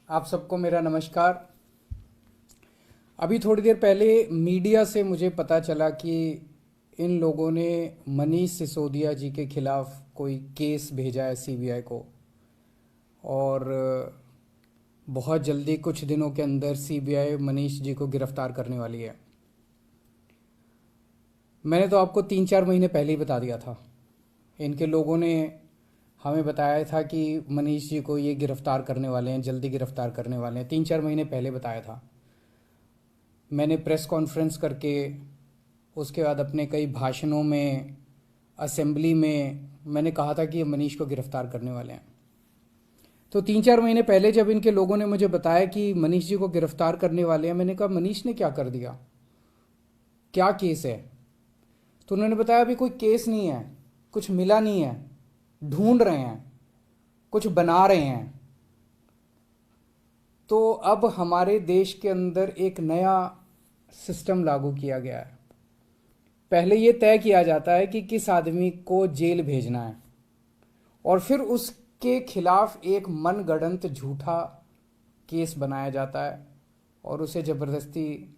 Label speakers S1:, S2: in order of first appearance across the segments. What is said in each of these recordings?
S1: आप सबको मेरा नमस्कार। अभी थोड़ी देर पहले मीडिया से मुझे पता चला कि इन लोगों ने मनीष सिसोदिया जी के खिलाफ कोई केस भेजा है सीबीआई को, और बहुत जल्दी कुछ दिनों के अंदर सीबीआई मनीष जी को गिरफ्तार करने वाली है। मैंने तो आपको 3-4 महीने पहले ही बता दिया था। इनके लोगों ने हमें बताया था कि मनीष जी को ये गिरफ्तार करने वाले हैं, जल्दी गिरफ्तार करने वाले हैं। 3-4 महीने पहले बताया था। मैंने प्रेस कॉन्फ्रेंस करके, उसके बाद अपने कई भाषणों में, असेंबली में मैंने कहा था कि ये मनीष को गिरफ्तार करने वाले हैं। तो 3-4 महीने पहले जब इनके लोगों ने मुझे बताया कि मनीष जी को गिरफ्तार करने वाले हैं, मैंने कहा मनीष ने क्या कर दिया, क्या केस है? तो उन्होंने बताया अभी कोई केस नहीं है, कुछ मिला नहीं है, ढूंढ रहे हैं, कुछ बना रहे हैं। तो अब हमारे देश के अंदर एक नया सिस्टम लागू किया गया है। पहले ये तय किया जाता है कि किस आदमी को जेल भेजना है, और फिर उसके खिलाफ एक मनगढ़ंत झूठा केस बनाया जाता है और उसे ज़बरदस्ती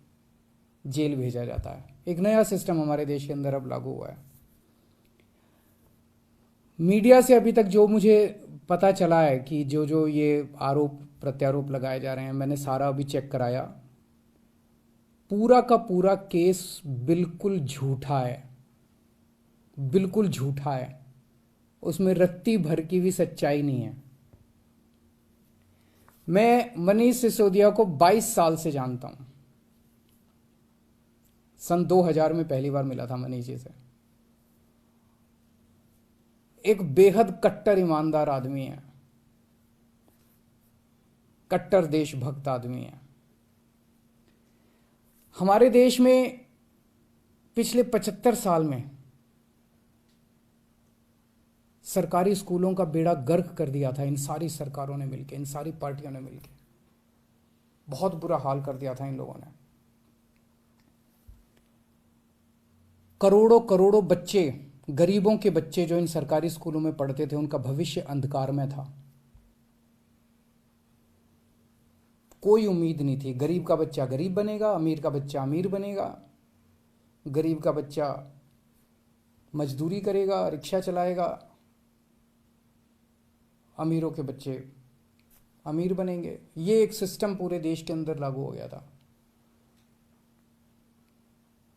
S1: जेल भेजा जाता है। एक नया सिस्टम हमारे देश के अंदर अब लागू हुआ है। मीडिया से अभी तक जो मुझे पता चला है कि जो जो ये आरोप प्रत्यारोप लगाए जा रहे हैं, मैंने सारा अभी चेक कराया। पूरा का पूरा केस बिल्कुल झूठा है, बिल्कुल झूठा है। उसमें रत्ती भर की भी सच्चाई नहीं है। मैं मनीष सिसोदिया को 22 साल से जानता हूं। सन 2000 में पहली बार मिला था मनीष जी से। एक बेहद कट्टर ईमानदार आदमी है, कट्टर देशभक्त आदमी है। हमारे देश में पिछले 75 साल में सरकारी स्कूलों का बेड़ा गर्क कर दिया था इन सारी सरकारों ने मिलकर, इन सारी पार्टियों ने मिलकर। बहुत बुरा हाल कर दिया था इन लोगों ने। करोड़ों करोड़ों बच्चे, गरीबों के बच्चे जो इन सरकारी स्कूलों में पढ़ते थे, उनका भविष्य अंधकार में था। कोई उम्मीद नहीं थी। गरीब का बच्चा गरीब बनेगा, अमीर का बच्चा अमीर बनेगा। गरीब का बच्चा मजदूरी करेगा, रिक्शा चलाएगा। अमीरों के बच्चे अमीर बनेंगे। ये एक सिस्टम पूरे देश के अंदर लागू हो गया था।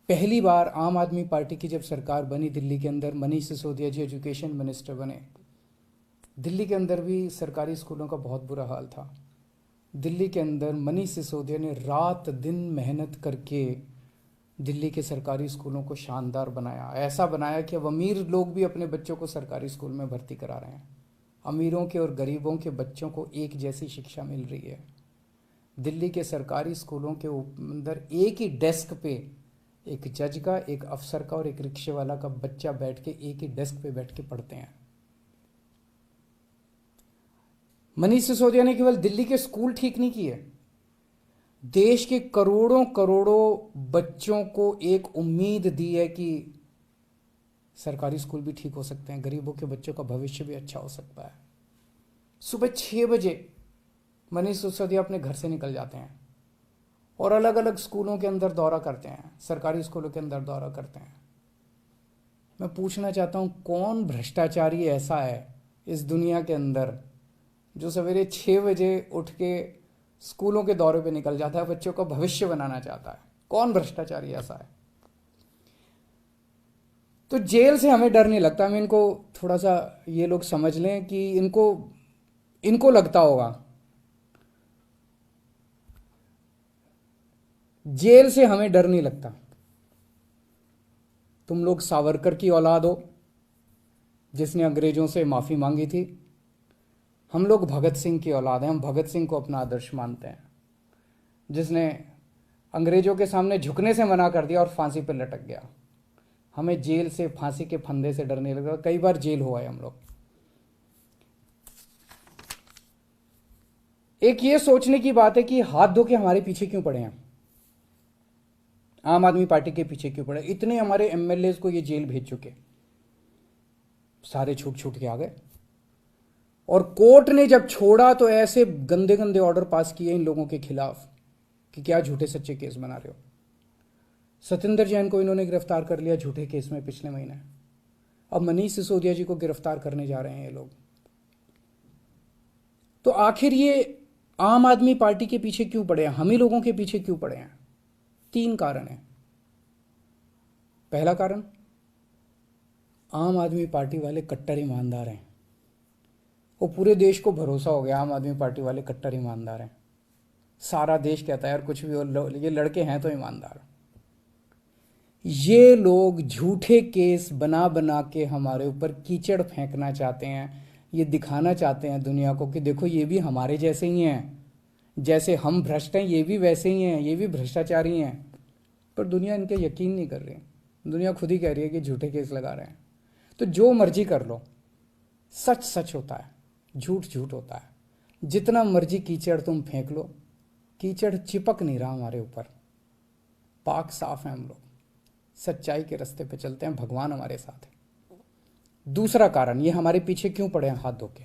S1: पहली बार आम आदमी पार्टी की जब सरकार बनी दिल्ली के अंदर, मनीष सिसोदिया जी एजुकेशन मिनिस्टर बने। दिल्ली के अंदर भी सरकारी स्कूलों का बहुत बुरा हाल था। दिल्ली के अंदर मनीष सिसोदिया ने रात दिन मेहनत करके दिल्ली के सरकारी स्कूलों को शानदार बनाया। ऐसा बनाया कि अब अमीर लोग भी अपने बच्चों को सरकारी स्कूल में भर्ती करा रहे हैं। अमीरों के और गरीबों के बच्चों को एक जैसी शिक्षा मिल रही है। दिल्ली के सरकारी स्कूलों के अंदर एक ही डेस्क पे एक जज का, एक अफसर का और एक रिक्शे वाला का बच्चा बैठ के एक ही डेस्क पे बैठ के पढ़ते हैं। मनीष सिसोदिया ने केवल दिल्ली के स्कूल ठीक नहीं किए, देश के करोड़ों करोड़ों बच्चों को एक उम्मीद दी है कि सरकारी स्कूल भी ठीक हो सकते हैं, गरीबों के बच्चों का भविष्य भी अच्छा हो सकता है। सुबह 6 बजे मनीष सिसोदिया अपने घर से निकल जाते हैं और अलग अलग स्कूलों के अंदर दौरा करते हैं, सरकारी स्कूलों के अंदर दौरा करते हैं। मैं पूछना चाहता हूं, कौन भ्रष्टाचारी ऐसा है इस दुनिया के अंदर जो सवेरे 6 बजे उठ के स्कूलों के दौरे पे निकल जाता है, बच्चों का भविष्य बनाना चाहता है? कौन भ्रष्टाचारी ऐसा है? तो जेल से हमें डर नहीं लगता। हमें इनको थोड़ा सा, ये लोग समझ लें कि इनको लगता होगा जेल से हमें डर नहीं लगता। तुम लोग सावरकर की औलाद हो जिसने अंग्रेजों से माफी मांगी थी। हम लोग भगत सिंह की औलाद हैं। हम भगत सिंह को अपना आदर्श मानते हैं, जिसने अंग्रेजों के सामने झुकने से मना कर दिया और फांसी पर लटक गया। हमें जेल से, फांसी के फंदे से डर नहीं लगता। कई बार जेल हुआ है हम लोग। एक ये सोचने की बात है कि हाथ धो के हमारे पीछे क्यों पड़े हैं, आम आदमी पार्टी के पीछे क्यों पड़े? इतने हमारे एमएलए को ये जेल भेज चुके, सारे छूट छूट के आ गए। और कोर्ट ने जब छोड़ा तो ऐसे गंदे गंदे ऑर्डर पास किए इन लोगों के खिलाफ कि क्या झूठे सच्चे केस बना रहे हो। सतिंदर जैन को इन्होंने गिरफ्तार कर लिया झूठे केस में पिछले महीने। अब मनीष सिसोदिया जी को गिरफ्तार करने जा रहे हैं ये लोग। तो आखिर ये आम आदमी पार्टी के पीछे क्यों पड़े हैं, हम ही लोगों के पीछे क्यों पड़े हैं? 3 कारण हैं। पहला कारण, आम आदमी पार्टी वाले कट्टर ईमानदार हैं। वो पूरे देश को भरोसा हो गया आम आदमी पार्टी वाले कट्टर ईमानदार हैं। सारा देश कहता है यार कुछ भी हो, ये लड़के हैं तो ईमानदार। ये लोग झूठे केस बना बना के हमारे ऊपर कीचड़ फेंकना चाहते हैं। ये दिखाना चाहते हैं दुनिया को कि देखो ये भी हमारे जैसे ही हैं, जैसे हम भ्रष्ट हैं ये भी वैसे ही हैं, ये भी भ्रष्टाचारी हैं। पर दुनिया इनके यकीन नहीं कर रही। दुनिया खुद ही कह रही है कि झूठे केस लगा रहे हैं। तो जो मर्जी कर लो, सच सच होता है, झूठ झूठ होता है। जितना मर्जी कीचड़ तुम फेंक लो, कीचड़ चिपक नहीं रहा हमारे ऊपर। पाक साफ है हम लोग, सच्चाई के रास्ते पे चलते हैं, भगवान हमारे साथ है। दूसरा कारण, ये हमारे पीछे क्यों पड़े हैं हाथ धो के?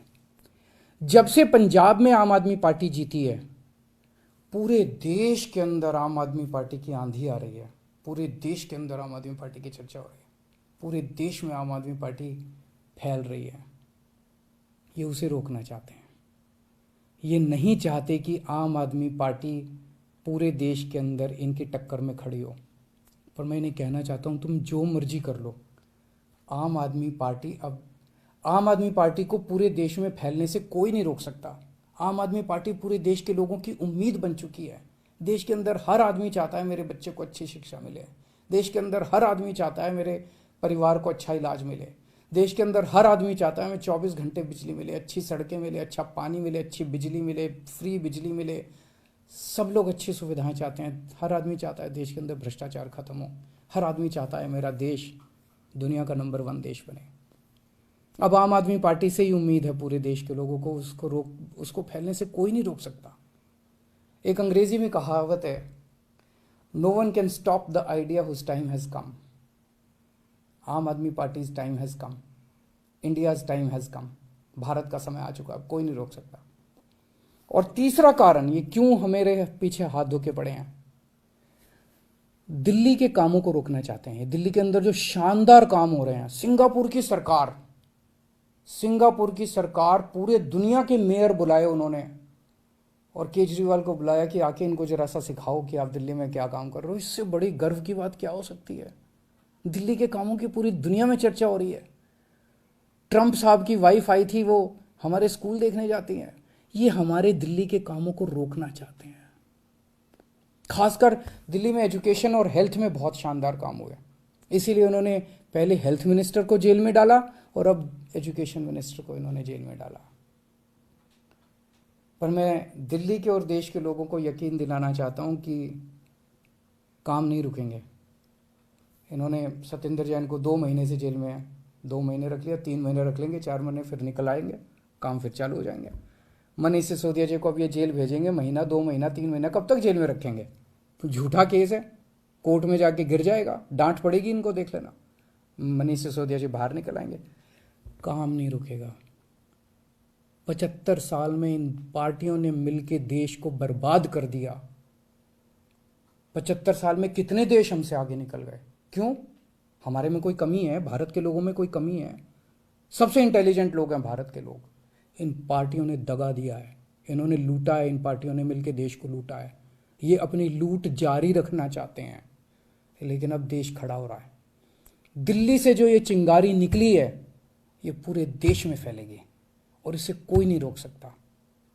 S1: जब से पंजाब में आम आदमी पार्टी जीती है, पूरे देश के अंदर आम आदमी पार्टी की आंधी आ रही है। पूरे देश के अंदर आम आदमी पार्टी की चर्चा हो रही है। पूरे देश में आम आदमी पार्टी फैल रही है। ये उसे रोकना चाहते हैं। ये नहीं चाहते कि आम आदमी पार्टी पूरे देश के अंदर इनकी टक्कर में खड़ी हो। पर मैं इन्हें कहना चाहता हूं, तुम जो मर्जी कर लो, आम आदमी पार्टी को पूरे देश में फैलने से कोई नहीं रोक सकता। आम आदमी पार्टी पूरे देश के लोगों की उम्मीद बन चुकी है। देश के अंदर हर आदमी चाहता है मेरे बच्चे को अच्छी शिक्षा मिले। देश के अंदर हर आदमी चाहता है मेरे परिवार को अच्छा इलाज मिले। देश के अंदर हर आदमी चाहता है मैं 24 घंटे बिजली मिले, अच्छी सड़कें मिले, अच्छा पानी मिले, अच्छी बिजली मिले, फ्री बिजली मिले। सब लोग अच्छी सुविधाएं चाहते हैं। हर आदमी चाहता है देश के अंदर भ्रष्टाचार खत्म हो। हर आदमी चाहता है मेरा देश दुनिया का नंबर 1 देश बने। अब आम आदमी पार्टी से ही उम्मीद है पूरे देश के लोगों को, उसको फैलने से कोई नहीं रोक सकता। एक अंग्रेजी में कहावत है, no one can stop the idea whose time has come. Aam Aadmi party's time has come, India's time has come. Bharat का समय आ चुका, अब कोई नहीं रोक सकता। और तीसरा कारण, ये क्यों हमारे पीछे हाथ धो के पड़े हैं, दिल्ली के कामों को रोकना चाहते हैं। दिल्ली के अंदर जो शानदार काम हो रहे हैं, सिंगापुर की सरकार पूरे दुनिया के मेयर बुलाए उन्होंने, और केजरीवाल को बुलाया कि आके इनको जरा सा सिखाओ कि आप दिल्ली में क्या काम कर रहे हो। इससे बड़ी गर्व की बात क्या हो सकती है? दिल्ली के कामों की पूरी दुनिया में चर्चा हो रही है। ट्रंप साहब की वाइफ आई थी, वो हमारे स्कूल देखने जाती हैं। ये हमारे दिल्ली के कामों को रोकना चाहते हैं। खासकर दिल्ली में एजुकेशन और हेल्थ में बहुत शानदार काम हुए, इसीलिए उन्होंने पहले हेल्थ मिनिस्टर को जेल में डाला और अब एजुकेशन मिनिस्टर को इन्होंने जेल में डाला। पर मैं दिल्ली के और देश के लोगों को यकीन दिलाना चाहता हूं कि काम नहीं रुकेंगे। इन्होंने सतिंदर जैन को 2 महीने से जेल में है, 2 महीने रख लिया, 3 महीने रख लेंगे, 4 महीने फिर निकल आएंगे, काम फिर चालू हो जाएंगे। मनीष सिसोदिया जी को अब ये जेल भेजेंगे, महीना, 2 महीना, 3 महीना, कब तक जेल में रखेंगे? तो झूठा केस है, कोर्ट में जाके गिर जाएगा, डांट पड़ेगी इनको, देख लेना। मनीष सिसोदिया जी बाहर निकल आएंगे, काम नहीं रुकेगा। 75 साल में इन पार्टियों ने मिलकर देश को बर्बाद कर दिया। 75 साल में कितने देश हमसे आगे निकल गए? क्यों? हमारे में कोई कमी है? भारत के लोगों में कोई कमी है? सबसे इंटेलिजेंट लोग हैं भारत के लोग। इन पार्टियों ने दगा दिया है, इन्होंने लूटा है, इन पार्टियों ने मिलकर देश को लूटा है। ये अपनी लूट जारी रखना चाहते हैं, लेकिन अब देश खड़ा हो रहा है। दिल्ली से जो ये चिंगारी निकली है, ये पूरे देश में फैलेगी और इसे कोई नहीं रोक सकता,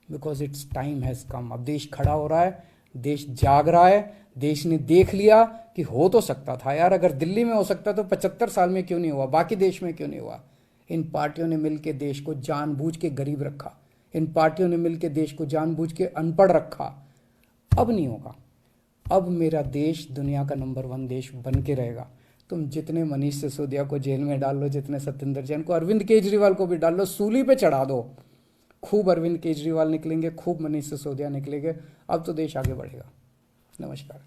S1: because it's time has come. अब देश खड़ा हो रहा है, देश जाग रहा है। देश ने देख लिया कि हो तो सकता था यार, अगर दिल्ली में हो सकता तो 75 साल में क्यों नहीं हुआ, बाकी देश में क्यों नहीं हुआ। इन पार्टियों ने मिलकर देश को जानबूझ के गरीब रखा, इन पार्टियों ने मिलकर देश को जानबूझ के अनपढ़ रखा। अब नहीं होगा। अब मेरा देश दुनिया का नंबर 1 देश बन के रहेगा। तुम जितने मनीष सिसोदिया को जेल में डाल लो, जितने सत्येंद्र जैन को, अरविंद केजरीवाल को भी डाल लो, सूली पे चढ़ा दो। खूब अरविंद केजरीवाल निकलेंगे, खूब मनीष सिसोदिया निकलेंगे। अब तो देश आगे बढ़ेगा। नमस्कार।